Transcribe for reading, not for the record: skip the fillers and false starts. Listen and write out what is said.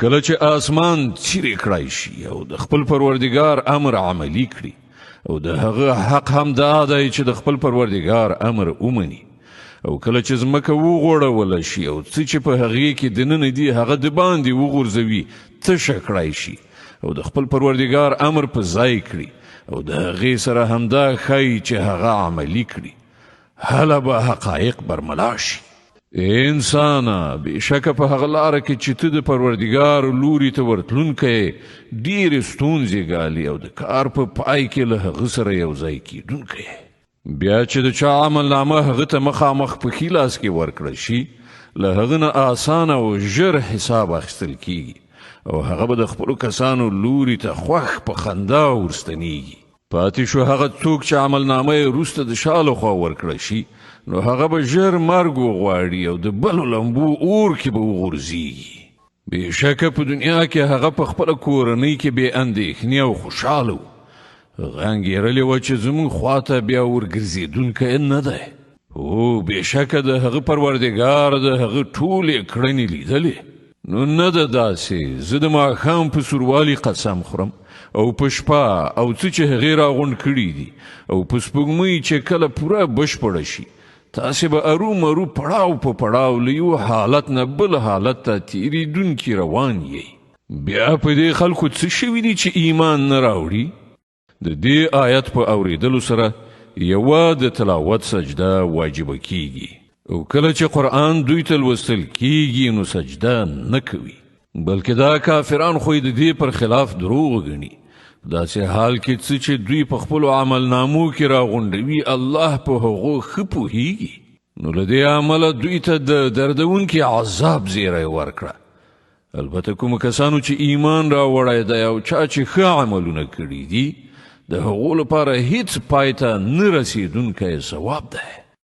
کله چې اسمان چیرې کړای شي او د خپل پروردگار امر عملی کړي او د هغه حق هم دا دی چې د خپل پروردگار امر ومني او کله چې ځمکه وغوړول شي او څه چې په هغې کې دننه دي هغه د باندې وغورځوي تشه کړای شي او د خپل پروردگار امر په ځای کړي او د هغې سره همدا ښایي چې هغه عملی کړي هله به حقایق برملا شي. انسانا بشکه په هغه لاره کې چې ته د پروردګار لوري ته ورتلونکی ډېرې ستونزې ګالي او د کار په پای کې له هغه سره یو ځای کیدونکی بیا چې د چا عمل نامه هغه ته مخامخ په ښي لاس کې ورکړل شي له هغه نه اسانه او ژر حساب اخیستل کیږي او هغه به د خپلو کسانو لوري ته خوښ په خندا ورستنیږي. پاتې شو هغه څوک چې عمل نامه یې وروسته د شا لخوا ورکړل شي نو هغه به ژر مرګ وغواړي او د بلو لمبو اور کې به وغورځېږي. بېشکه په دنیا کې هغه په خپله کورنۍ کې بې اندېښنې او خوشحاله و. هغه انګېرلې وه چې زموږ خواته بیا ورګرځېدونکی نه دی. هو بېشکه د هغه پروردګار د هغه ټولې کړنې لیدلې. نو نه ده داسې زه د ماښام په سوروالي قسم خورم او په شپه او څه چې هغې راغونډ کړي دي او په سپوږمۍ چې کله پوره بشپړه شي تاسې به ارومرو پړاو په پړاو له یو حالت نه بل حالت ته تېرېدونکي روان یئ. بیا په دې خلکو څه شوي دي چې ایمان نه راوړي؟ د دې آیت په اورېدلو سره یوه د تلاوت سجده واجبه کیږي او کله چې قرآن دوی ته لوستل کیږي نو سجده نه کوي بلکې دا کافران خو د دې پر خلاف دروغ ګڼي. داسې حال کې څه چې دوی په خپلو عملنامو کې راغونډوي الله په هغو ښه پوهیږي. نو له دې امله دوی ته د دردونکي عذاب زیری ورکړه. البته کومو کسانو چې ایمان راوړی دی او چا چې ښه عملونه کړي دي د هغو لپاره هیڅ پای ته نه رسېدونکی ثواب دی.